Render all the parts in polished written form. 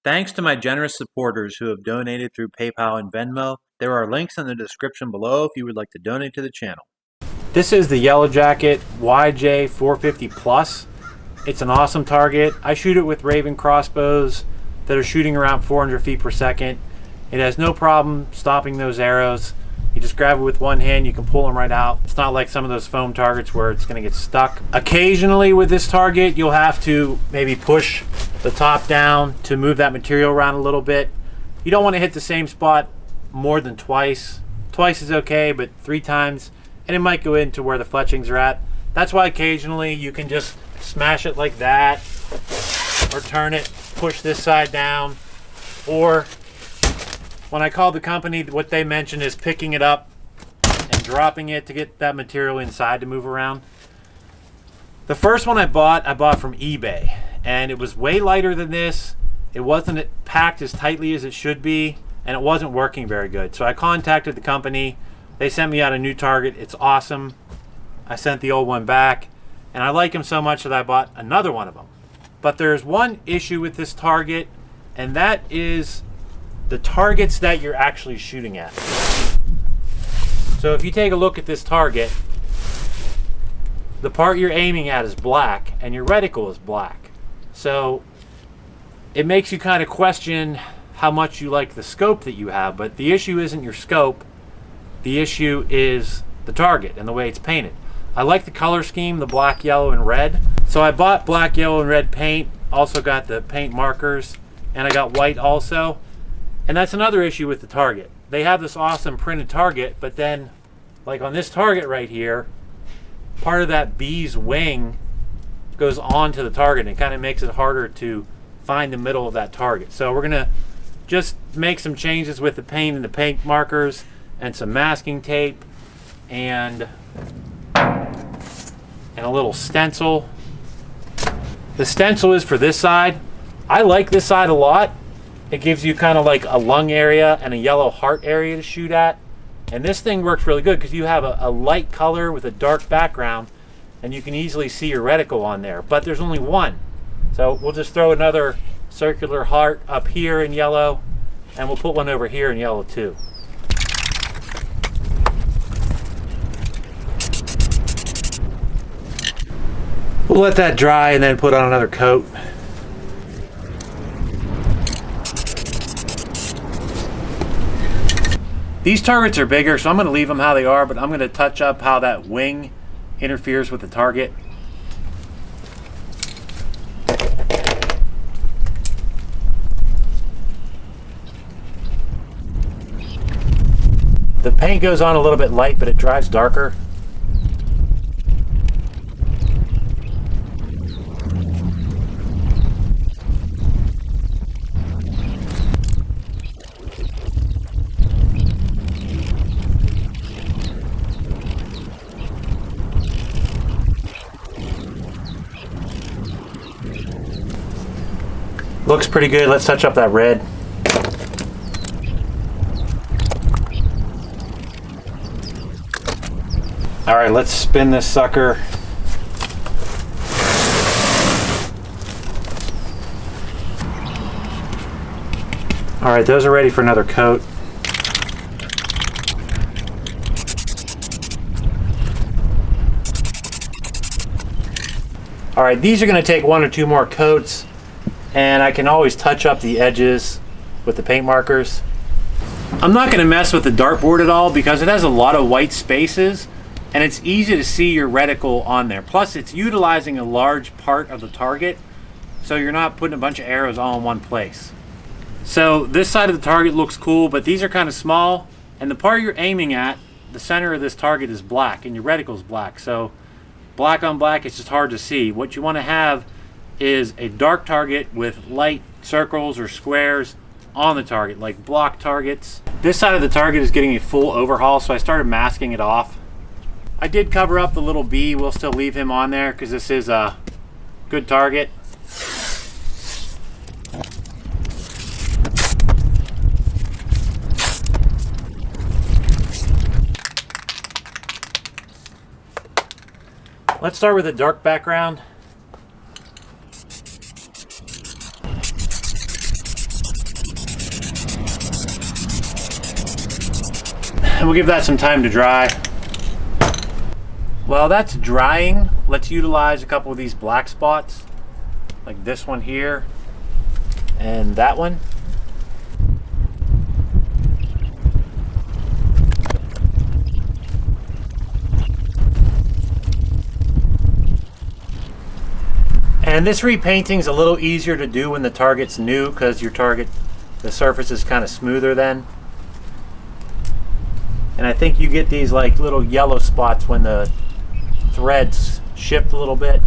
Thanks to my generous supporters who have donated through PayPal and Venmo. There are links in the description below if you would like to donate to the channel. This is the Yellow Jacket YJ450 Plus. It's an awesome target. I shoot it with Raven crossbows that are shooting around 400 feet per second. It has no problem stopping those arrows. You just grab it with one hand, you can pull them right out. It's not like some of those foam targets where it's gonna get stuck. Occasionally with this target, you'll have to maybe push the top down to move that material around a little bit. You don't wanna hit the same spot more than twice. Twice is okay, but 3 times, and it might go into where the fletchings are at. That's why occasionally you can just smash it like that, or turn it, push this side down, or when I called the company, what they mentioned is picking it up and dropping it to get that material inside to move around. The first one I bought from eBay, and it was way lighter than this. It wasn't packed as tightly as it should be, and it wasn't working very good. So I contacted the company. They sent me out a new target. It's awesome. I sent the old one back, and I like them so much that I bought another one of them. But there's one issue with this target, and that is the targets that you're actually shooting at. So if you take a look at this target, the part you're aiming at is black and your reticle is black. So it makes you kind of question how much you like the scope that you have, but the issue isn't your scope. The issue is the target and the way it's painted. I like the color scheme, the black, yellow, and red. So I bought black, yellow, and red paint, also got the paint markers, and I got white also. And that's another issue with the target. They have this awesome printed target, but then, like on this target right here, part of that bee's wing goes onto the target, and it kind of makes it harder to find the middle of that target. So we're gonna just make some changes with the paint and the paint markers and some masking tape and a little stencil. The stencil is for this side. I like this side a lot. It gives you kind of like a lung area and a yellow heart area to shoot at. And this thing works really good because you have a light color with a dark background, and you can easily see your reticle on there. But there's only one. So we'll just throw another circular heart up here in yellow, and we'll put one over here in yellow too. We'll let that dry and then put on another coat. These targets are bigger, so I'm going to leave them how they are, but I'm going to touch up how that wing interferes with the target. The paint goes on a little bit light, but it dries darker. Looks pretty good. Let's touch up that red. All right, let's spin this sucker. All right, those are ready for another coat. All right, these are going to take 1 or 2 more coats, and I can always touch up the edges with the paint markers. I'm not going to mess with the dartboard at all because it has a lot of white spaces, and it's easy to see your reticle on there. Plus, it's utilizing a large part of the target, so you're not putting a bunch of arrows all in one place. So this side of the target looks cool, but these are kind of small, and the part you're aiming at, the center of this target is black, and your reticle is black. So black on black, it's just hard to see. What you want to have is a dark target with light circles or squares on the target, like block targets. This side of the target is getting a full overhaul, so I started masking it off. I did cover up the little bee. We'll still leave him on there because this is a good target. Let's start with a dark background. And we'll give that some time to dry. While that's drying, let's utilize a couple of these black spots, like this one here and that one. And this repainting is a little easier to do when the target's new, because your target, the surface is kind of smoother then. And I think you get these like little yellow spots when the threads shift a little bit.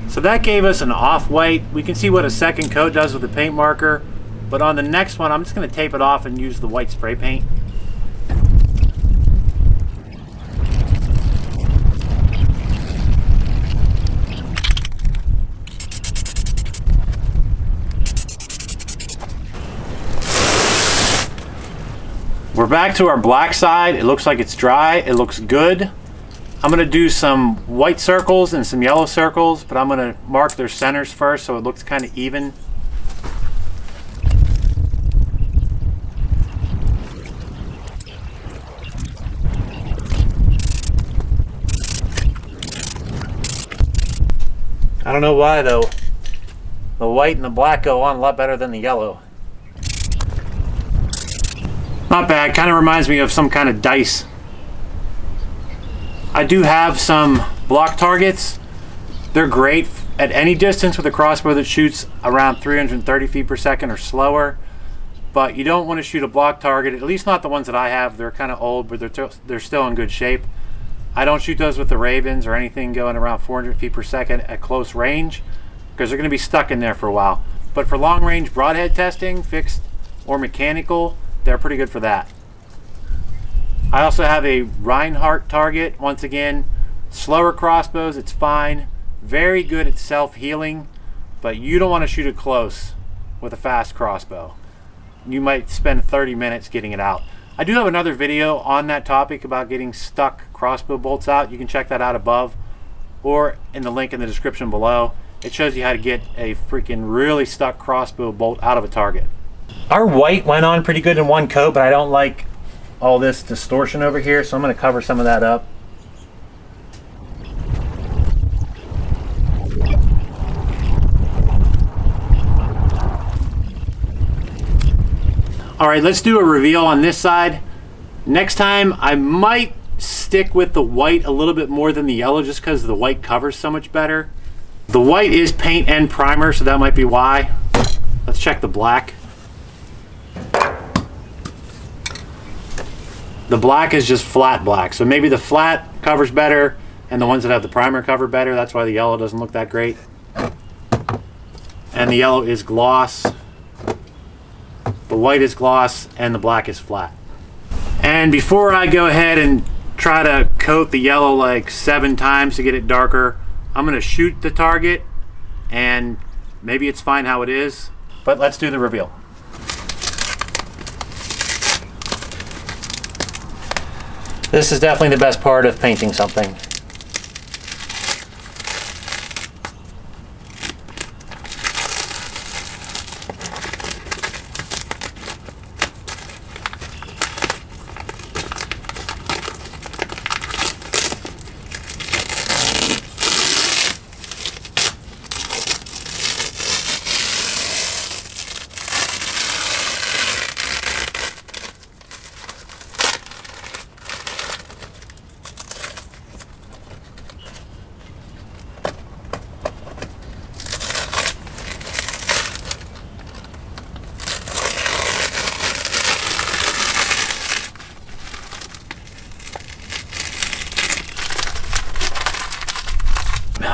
So that gave us an off-white. We can see what a second coat does with the paint marker, but on the next one I'm just going to tape it off and use the white spray paint. We're back to our black side. It looks like it's dry. It looks good. I'm going to do some white circles and some yellow circles, but I'm going to mark their centers first so it looks kind of even. I don't know why though. The white and the black go on a lot better than the yellow. Not bad, kind of reminds me of some kind of dice. I do have some block targets. They're great at any distance with a crossbow that shoots around 330 feet per second or slower, but you don't want to shoot a block target, at least not the ones that I have. They're kind of old, but they're still in good shape. I don't shoot those with the Ravens or anything going around 400 feet per second at close range, because they're going to be stuck in there for a while. But for long range broadhead testing, fixed or mechanical, they're pretty good for that. I also have a Reinhardt target. Once again, slower crossbows, it's fine. Very good at self-healing, but you don't want to shoot it close with a fast crossbow. You might spend 30 minutes getting it out. I do have another video on that topic about getting stuck crossbow bolts out. You can check that out above or in the link in the description below. It shows you how to get a freaking really stuck crossbow bolt out of a target. Our white went on pretty good in one coat, but I don't like all this distortion over here, so I'm going to cover some of that up. Alright, let's do a reveal on this side. Next time I might stick with the white a little bit more than the yellow, just because the white covers so much better. The white is paint and primer, so that might be why. Let's check the black. The black is just flat black, so maybe the flat covers better and the ones that have the primer cover better. That's why the yellow doesn't look that great. And the yellow is gloss, the white is gloss, and the black is flat. And before I go ahead and try to coat the yellow like 7 times to get it darker, I'm going to shoot the target, and maybe it's fine how it is, but let's do the reveal. This is definitely the best part of painting something.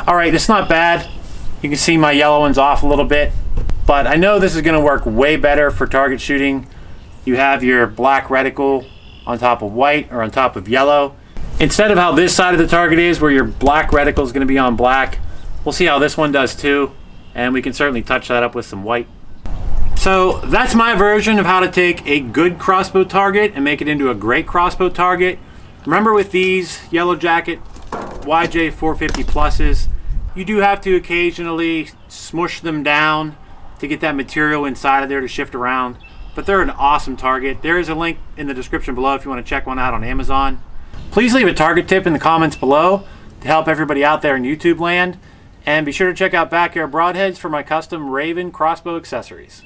Alright, it's not bad. You can see my yellow one's off a little bit, but I know this is going to work way better for target shooting. You have your black reticle on top of white or on top of yellow. Instead of how this side of the target is, where your black reticle is going to be on black, we'll see how this one does too, and we can certainly touch that up with some white. So that's my version of how to take a good crossbow target and make it into a great crossbow target. Remember, with these Yellow Jacket YJ450 Pluses, you do have to occasionally smush them down to get that material inside of there to shift around, but they're an awesome target. There is a link in the description below if you want to check one out on Amazon. Please leave a target tip in the comments below to help everybody out there in YouTube land, and be sure to check out Backyard Broadheads for my custom Raven crossbow accessories.